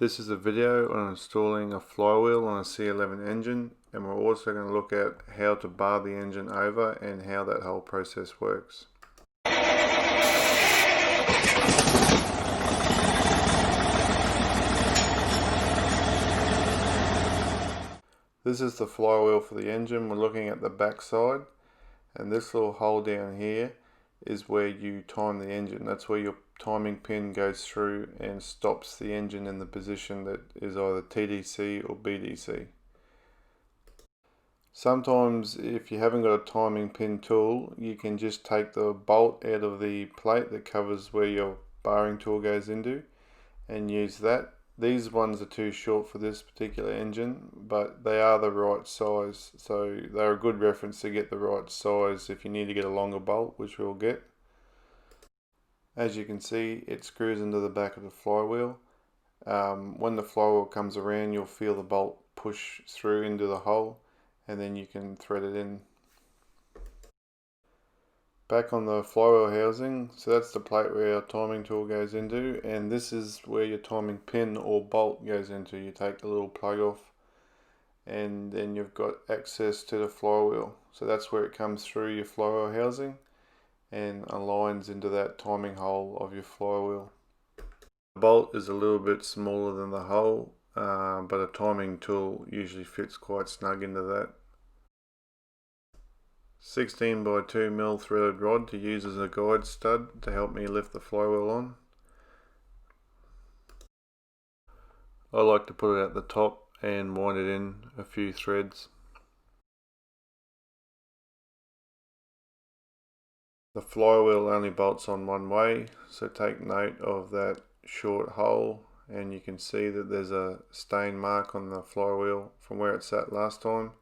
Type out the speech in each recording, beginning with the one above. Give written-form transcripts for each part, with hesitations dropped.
This is a video on installing a flywheel on a C11 engine, and we're also going to look at how to bar the engine over and how that whole process works. This is the flywheel for the engine. We're looking at the back side, and this little hole down here is where you time the engine. That's where your timing pin goes through and stops the engine in the position that is either TDC or BDC. Sometimes if you haven't got a timing pin tool, you can just take the bolt out of the plate that covers where your barring tool goes into and use that. These ones are too short for this particular engine, but they are the right size, so they're a good reference to get the right size if you need to get a longer bolt, which we'll get. As you can see, it screws into the back of the flywheel. When the flywheel comes around, you'll feel the bolt push through into the hole, and then you can thread it in. Back on the flywheel housing, so that's the plate where your timing tool goes into, and this is where your timing pin or bolt goes into. You take the little plug off, and then you've got access to the flywheel. So that's where it comes through your flywheel housing and aligns into that timing hole of your flywheel. The bolt is a little bit smaller than the hole, but a timing tool usually fits quite snug into that. 16 by 2 mil threaded rod to use as a guide stud to help me lift the flywheel on. I like to put it at the top and wind it in a few threads. The flywheel only bolts on one way, so take note of that short hole, and you can see that there's a stain mark on the flywheel from where it sat last time.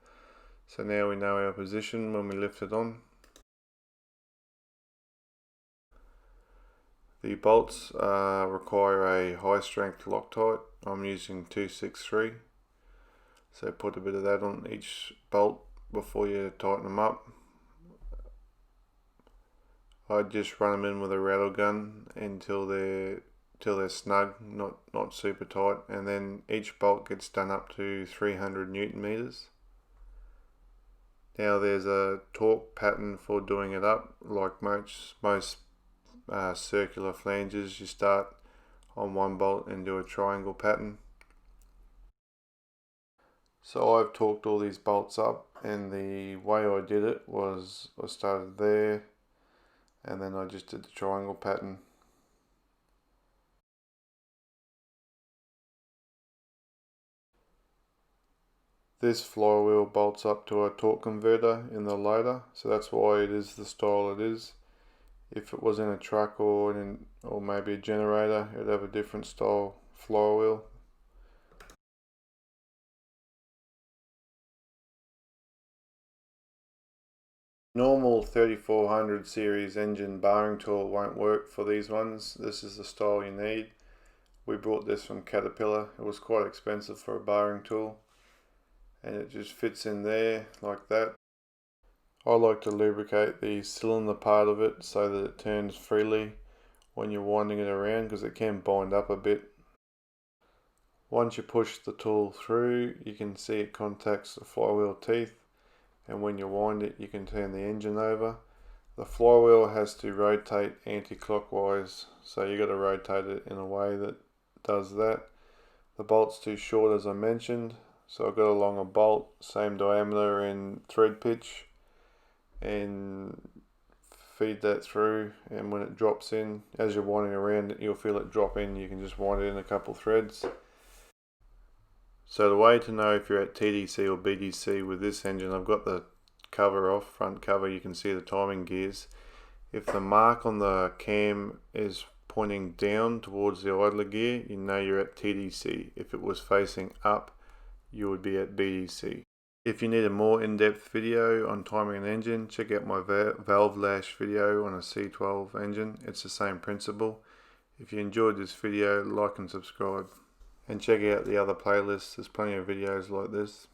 So now we know our position when we lift it on. The bolts require a high strength Loctite. I'm using 263. So put a bit of that on each bolt before you tighten them up. I just run them in with a rattle gun until they're snug, not super tight, and then each bolt gets done up to 300 Newton meters. Now there's a torque pattern for doing it up. Like most circular flanges, you start on one bolt and do a triangle pattern. So I've torqued all these bolts up, and the way I did it was I started there and then I just did the triangle pattern. This flywheel bolts up to a torque converter in the loader, so that's why it is the style it is. If it was in a truck or maybe a generator, it would have a different style flywheel. Normal 3400 series engine barring tool won't work for these ones. This is the style you need. We bought this from Caterpillar. It was quite expensive for a barring tool, and it just fits in there like that. I like to lubricate the cylinder part of it so that it turns freely when you're winding it around, because it can bind up a bit. Once you push the tool through, you can see it contacts the flywheel teeth, and when you wind it, you can turn the engine over. The flywheel has to rotate anti-clockwise, so you got to rotate it in a way that does that. The bolt's too short, as I mentioned, so I've got a longer bolt, same diameter and thread pitch, and feed that through, and when it drops in, as you're winding around, you'll feel it drop in. You can just wind it in a couple threads. So the way to know if you're at TDC or BDC with this engine, I've got the cover off, front cover, you can see the timing gears. If the mark on the cam is pointing down towards the idler gear, you know you're at TDC. If it was facing up, you would be at BDC. If you need a more in-depth video on timing an engine, check out my valve lash video on a C12 engine. It's the same principle. If you enjoyed this video, like and subscribe. And check out the other playlists, there's plenty of videos like this.